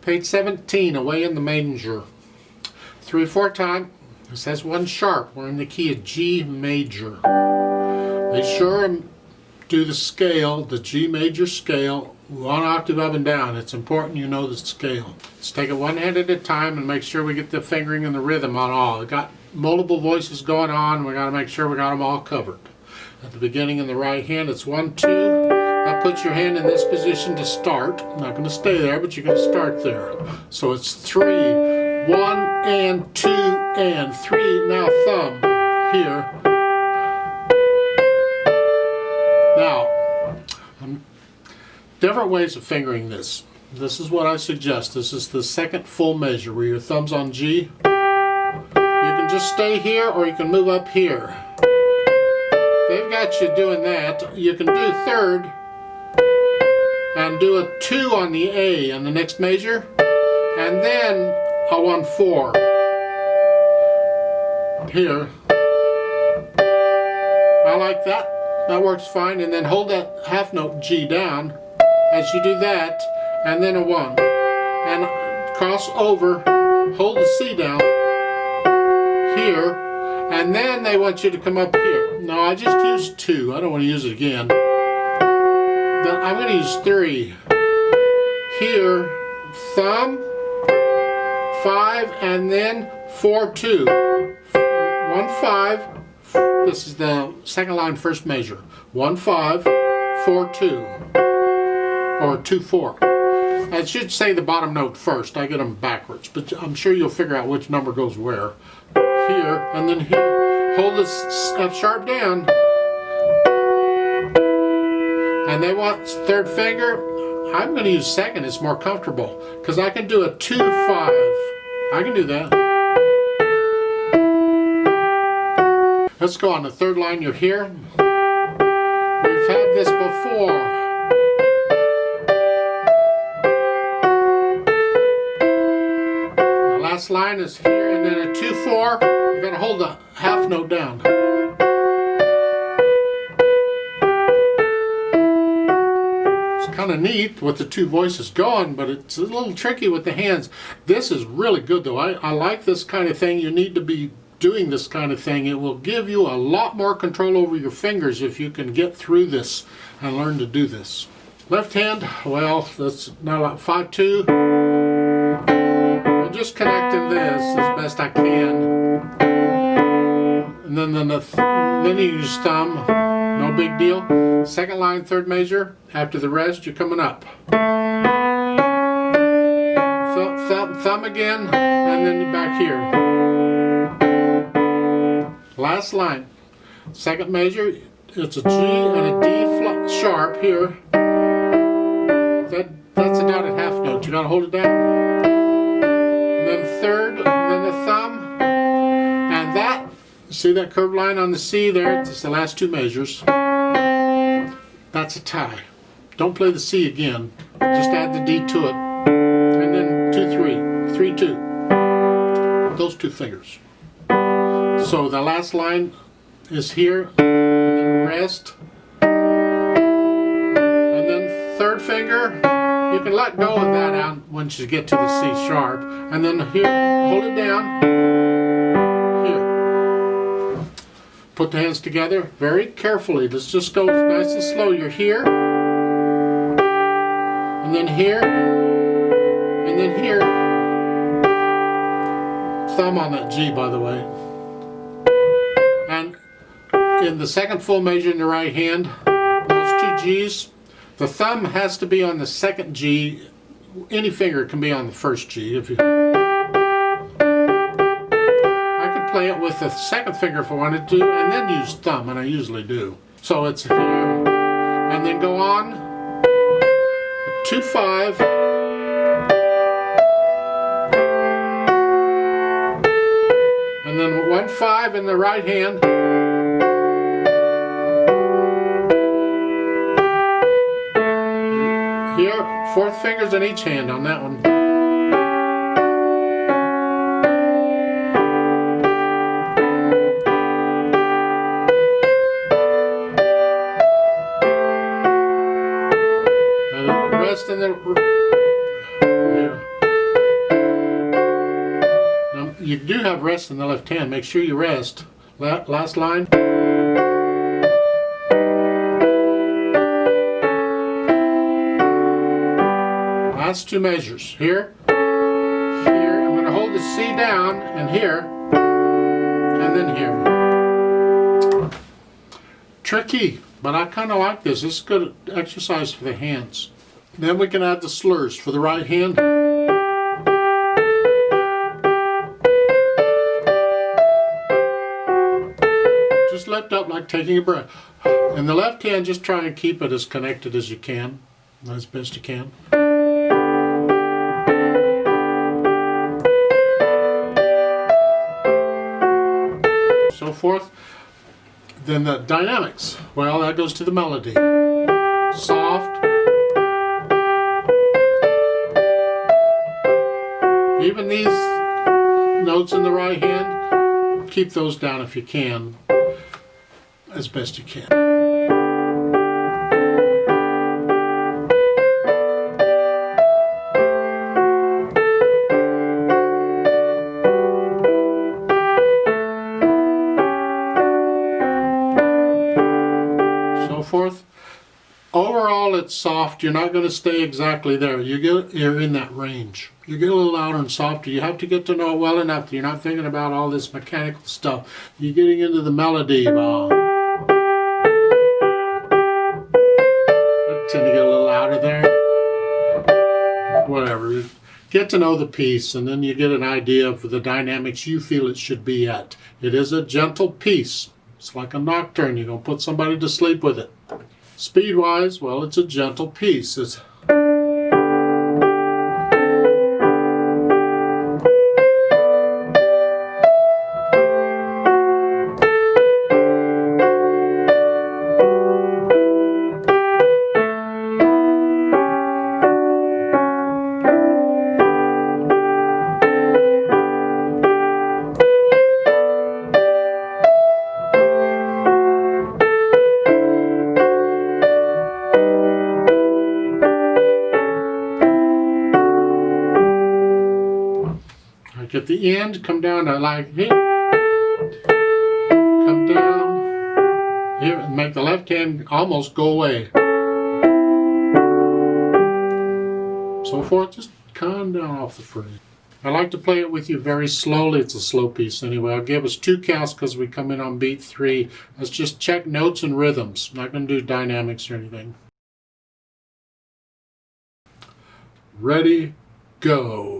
Page 17, Away in the Manger. 3/4 time. It says 1 sharp. We're in the key of G major. Be sure and do the scale, the G major scale, 1 octave up and down. It's important you know the scale. Let's take it one hand at a time and make sure we get the fingering and the rhythm on all. We've got multiple voices going on. We got to make sure we got them all covered. At the beginning in the right hand, it's 1, 2. That puts your hand in this position to start. I'm not going to stay there, but you're going to start there. So it's 3, 1 and 2 and 3. Now thumb here. Now, different ways of fingering this. This is what I suggest. This is the second full measure where your thumb's on G. You can just stay here or you can move up here. They've got you doing that. You can do third and do a 2 on the A on the next measure, and then a 1/4 here. I like that. That works fine. And then hold that half note G down as you do that, and then a 1. And cross over, hold the C down here, and then they want you to come up here. No, I just used 2. I don't want to use it again. Then I'm going to use 3. Here, thumb, 5, and then 4, 2. 1, 5. This is the second line, first measure. 1, 5, 4, 2. Or 2, 4. I should say the bottom note first. I get them backwards, but I'm sure you'll figure out which number goes where. Here, and then here. Hold this F sharp down. And they want third finger. I'm going to use second. It's more comfortable because I can do a 2, 5. I can do that. Let's go on the third line. You're here. We've had this before. The last line is here, and then a 2, 4. You're going to hold the half note down. Kind of neat with the 2 voices going, but it's a little tricky with the hands. This is really good though. I like this kind of thing. You need to be doing this kind of thing. It will give you a lot more control over your fingers if you can get through this and learn to do this. Left hand, well, that's now like 5, 2. I'm just connecting this as best I can. And then you use thumb. No big deal. Second line, third measure. After the rest, you're coming up. Thumb again, and then you're back here. Last line. Second measure, it's a G and a D sharp here. That's a down at half note. You gotta hold it down. And then third, and then the thumb. And that, see that curved line on the C there? It's the last 2 measures. That's a tie. Don't play the C again. Just add the D to it. And then 2, 3. 3, 2. Those 2 fingers. So the last line is here. And then rest. And then third finger. You can let go of that out once you get to the C sharp. And then here, hold it down. Put the hands together very carefully. Let's just go nice and slow. You're here, and then here, and then here. Thumb on that G, by the way. And in the second full measure in the right hand, those 2 G's, the thumb has to be on the second G. Any finger can be on the first G. If you play it with the second finger if I wanted to, and then use thumb, and I usually do. So it's here, and then go on 2, 5, and then 1, 5 in the right hand, here, 4th fingers in each hand on that one. And then here. you do have rest in the left hand. Make sure you rest. Last line. Last two measures. Here, here. I'm going to hold the C down, and here, and then here. Tricky, but I kind of like this. This is good exercise for the hands. Then we can add the slurs for the right hand. Just lift up like taking a breath. And the left hand, just try and keep it as connected as you can, as best you can. So forth. Then the dynamics. Well, that goes to the melody. Soft. Even these notes in the right hand, keep those down if you can, as best you can. So forth. Overall, it's soft. You're not going to stay exactly there. You're in that range. You get a little louder and softer. You have to get to know it well enough that you're not thinking about all this mechanical stuff. You're getting into the melody. I tend to get a little louder there. Whatever. Get to know the piece, and then you get an idea of the dynamics you feel it should be at. It is a gentle piece. It's like a nocturne. You're going to put somebody to sleep with it. Speed-wise, well, it's a gentle piece. It's at the end, come down to like here, come down here, and make the left hand almost go away. So forth, just calm down off the phrase. I like to play it with you very slowly. It's a slow piece anyway. I'll give us 2 counts because we come in on beat 3. Let's just check notes and rhythms. I'm not going to do dynamics or anything. Ready, go.